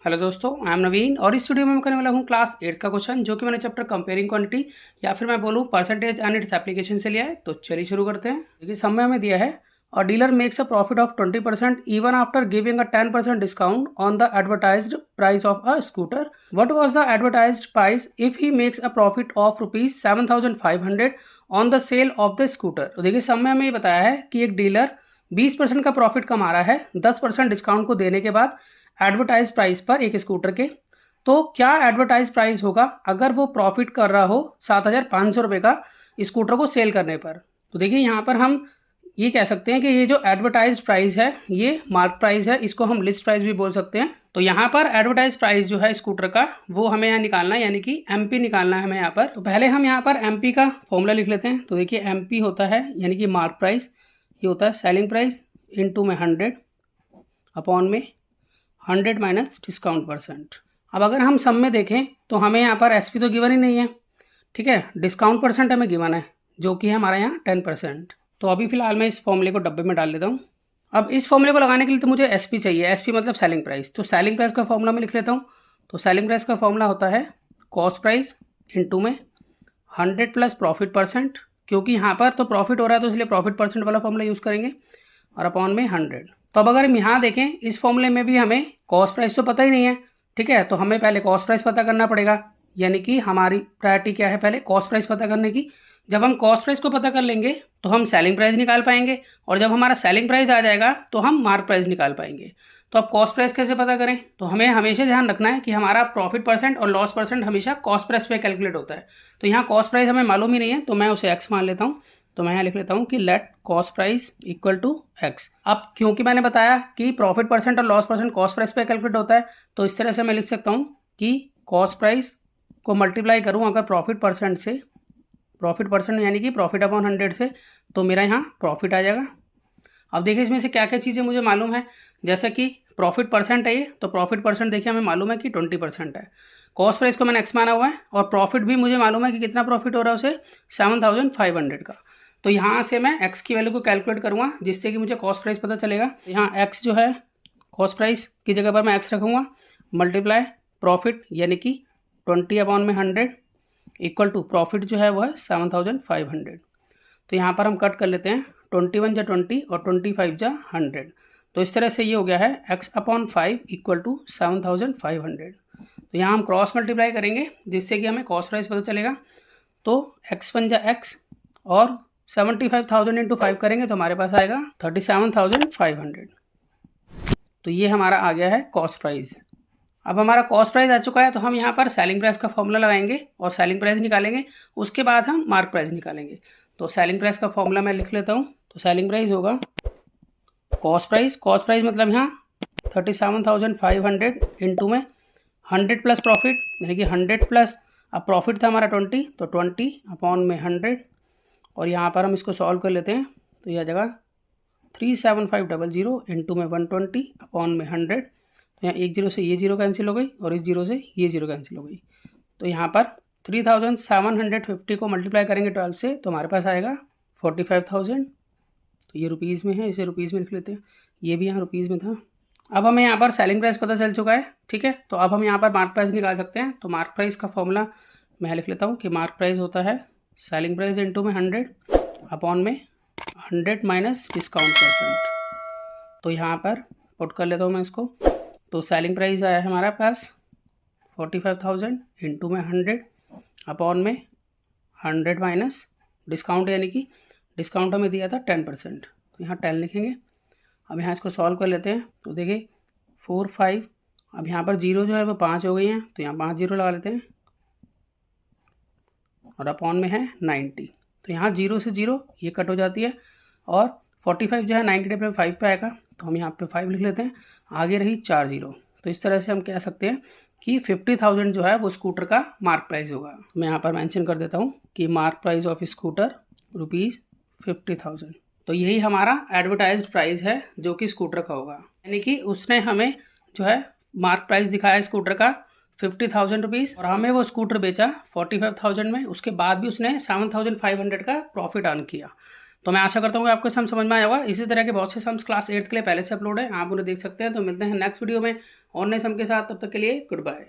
Hello दोस्तों, I am नवीन और इस वीडियो में मैं करने वाला हूँ क्लास 8 का क्वेश्चन जो कि मैंने चैप्टर कंपेयरिंग क्वांटिटी या फिर मैं बोलूँ परसेंटेज एंड इट्स एप्लीकेशन से लिया है। तो चलिए शुरू करते हैं। देखिए समय हमें दिया है और dealer makes a profit of 20% even after giving a 10% discount on the advertised price of a scooter. What was the advertised price if he makes a profit of ₹7,500 on the sale of the scooter. तो देखिए समय हमें ये बताया है कि एक dealer 20% का प्रॉफिट कमा रहा है 10% डिस्काउंट को देने के बाद एडवर्टाइज प्राइस पर एक स्कूटर के। तो क्या एडवर्टाइज प्राइस होगा अगर वो प्रॉफिट कर रहा हो 7,500 रुपये का स्कूटर को सेल करने पर। तो देखिए यहाँ पर हम ये कह सकते हैं कि ये जो एडवर्टाइज प्राइस है ये मार्क प्राइस है, इसको हम लिस्ट प्राइस भी बोल सकते हैं। तो यहाँ पर एडवर्टाइज प्राइस जो है स्कूटर का वो हमें यहाँ निकालना है, यानी कि एमपी निकालना है हमें यहाँ पर। तो पहले हम यहाँ पर एमपी का फॉर्मूला लिख लेते हैं। तो देखिए एमपी होता है यानी कि मार्क प्राइस, ये होता है सेलिंग प्राइस इंटू में 100 अपॉन में 100 माइनस डिस्काउंट परसेंट। अब अगर हम सम में देखें तो हमें यहाँ पर एसपी तो गिवन ही नहीं है, ठीक है। डिस्काउंट परसेंट हमें गिवन है जो कि है हमारा यहाँ 10%। तो अभी फिलहाल मैं इस फॉर्मूले को डब्बे में डाल लेता हूँ। अब इस फॉर्मूले को लगाने के लिए तो मुझे एसपी चाहिए, एसपी मतलब सेलिंग प्राइस। तो सेलिंग प्राइस का फॉर्मूला मैं लिख लेता हूँ। तो सेलिंग प्राइस का फॉर्मूला होता है कॉस्ट प्राइस इंटू में 100 प्लस प्रॉफिट परसेंट, क्योंकि यहाँ पर तो प्रॉफिट हो रहा है तो इसलिए प्रॉफिट परसेंट वाला फॉर्मूला यूज़ करेंगे, और अपॉन में 100। तो अब अगर हम यहाँ देखें इस फॉर्मूले में भी हमें कॉस्ट प्राइस तो पता ही नहीं है, ठीक है। तो हमें पहले कॉस्ट प्राइस पता करना पड़ेगा, यानी कि हमारी प्रायोरिटी क्या है, पहले कॉस्ट प्राइस पता करने की। जब हम कॉस्ट प्राइस को पता कर लेंगे तो हम सेलिंग प्राइस निकाल पाएंगे, और जब हमारा सेलिंग प्राइस आ जाएगा तो हम मार्क प्राइस निकाल पाएंगे। तो अब कॉस्ट प्राइस कैसे पता करें, तो हमें हमेशा ध्यान रखना है कि हमारा प्रॉफिट परसेंट और लॉस परसेंट हमेशा कॉस्ट प्राइस पे कैलकुलेट होता है। तो यहाँ कॉस्ट प्राइस हमें मालूम ही नहीं है तो मैं उसे एक्स मान लेता हूँ। तो मैं यहाँ लिख लेता हूँ कि let cost price equal to X. अब क्योंकि मैंने बताया कि प्रॉफिट परसेंट और लॉस परसेंट कॉस्ट प्राइस पे कैलकुलेट होता है, तो इस तरह से मैं लिख सकता हूँ कि कॉस्ट प्राइस को मल्टीप्लाई करूँ अगर प्रॉफिट परसेंट से, प्रॉफिट परसेंट यानी कि प्रॉफिट अपॉन 100 से, तो मेरा यहाँ प्रॉफिट आ जाएगा। अब देखिए इसमें से क्या क्या चीज़ें मुझे मालूम है, जैसे कि प्रॉफिट परसेंट है ये, तो प्रॉफिट परसेंट देखिए हमें मालूम है कि 20% है। कॉस्ट प्राइस को मैंने एक्स माना हुआ है, और प्रॉफिट भी मुझे मालूम है कि कितना प्रॉफिट हो रहा है उसे 7,500 का। तो यहाँ से मैं एक्स की वैल्यू को कैलकुलेट करूँगा जिससे कि मुझे कॉस्ट प्राइस पता चलेगा। यहाँ एक्स जो है कॉस्ट प्राइस की जगह पर मैं एक्स रखूँगा, मल्टीप्लाई प्रॉफिट यानी कि 20 अपॉन में 100 इक्वल टू प्रॉफिट जो है वो है 7,500। तो यहाँ पर हम कट कर लेते हैं, 21 जा 20 और 25 जा 100। तो इस तरह से ये हो गया है x अपॉन 5 इक्वल टू 7,500। तो यहाँ हम क्रॉस मल्टीप्लाई करेंगे जिससे कि हमें कॉस्ट प्राइस पता चलेगा। तो x1 जा x और 75,000 इंटू 5 करेंगे तो हमारे पास आएगा 37,500। तो ये हमारा आ गया है कॉस्ट प्राइस। अब हमारा कॉस्ट प्राइस आ चुका है तो हम यहाँ पर सेलिंग प्राइस का फॉर्मूला लगाएंगे और सेलिंग प्राइस निकालेंगे, उसके बाद हम मार्क प्राइस निकालेंगे। तो सेलिंग प्राइस का फॉर्मूला मैं लिख लेता हूँ। तो सेलिंग प्राइस होगा कॉस्ट प्राइस, कॉस्ट प्राइस मतलब यहाँ 37,500 इंटू में 100 प्लस प्रॉफिट यानी कि 100 प्लस, अब प्रॉफिट था हमारा 20 तो 20 अपॉन में 100, और यहाँ पर हम इसको सॉल्व कर लेते हैं। तो यह जगह 37500 इंटू में 120 अपॉन में 100। तो यहाँ एक जीरो से ये जीरो कैंसिल हो गई और इस जीरो से ये जीरो कैंसिल हो गई। तो यहाँ पर 3,750 को मल्टीप्लाई करेंगे 12 से तो हमारे पास आएगा 45,000। तो ये रुपीज़ में है, इसे रुपीज़ में लिख लेते हैं, ये भी यहाँ रुपीज़ में था। अब हमें यहाँ पर सेलिंग प्राइस पता चल चुका है, ठीक है। तो अब हम यहाँ पर मार्क प्राइस निकाल सकते हैं। तो मार्क प्राइस का फॉर्मूला मैं लिख लेता हूँ कि मार्क प्राइस होता है सेलिंग प्राइस इंटू में 100 अपॉन में 100 माइनस डिस्काउंट परसेंट। तो यहाँ पर पुट कर लेता हूँ मैं इसको। तो सेलिंग प्राइस आया है हमारे पास 45,000 इंटू में 100 अपॉन में 100 माइनस डिस्काउंट, यानी कि डिस्काउंट हमें दिया था 10%। तो यहाँ 10 लिखेंगे। अब यहाँ इसको सॉल्व कर लेते हैं। तो देखिए 4 5, अब यहाँ पर जीरो जो है वो 5 हो गई हैं, तो यहाँ 5 जीरो लगा लेते हैं, और अपॉन में है 90। तो यहाँ जीरो से जीरो ये कट हो जाती है, और 45 जो है 90 पे 5 पे आएगा, तो हम यहाँ पे 5 लिख लेते हैं, आगे रही 4 जीरो। तो इस तरह से हम कह सकते हैं कि 50,000 जो है वो स्कूटर का मार्क प्राइस होगा। मैं यहाँ पर मेंशन कर देता हूँ कि मार्क प्राइस ऑफ स्कूटर ₹50,000। तो यही हमारा एडवर्टाइज्ड प्राइस है जो कि स्कूटर का होगा, यानी कि उसने हमें जो है मार्क प्राइस दिखाया स्कूटर का 50,000 रुपीज़, और हमें वो स्कूटर बेचा 45,000 में, उसके बाद भी उसने 7,500 का प्रॉफिट अर्न किया। तो मैं आशा करता हूँ कि आपको सम समझ में आया होगा। इसी तरह के बहुत से सम्स क्लास 8th के लिए पहले से अपलोड है, आप उन्हें देख सकते हैं। तो मिलते हैं नेक्स्ट वीडियो में और नए सम के साथ, तब तक के लिए गुड बाय।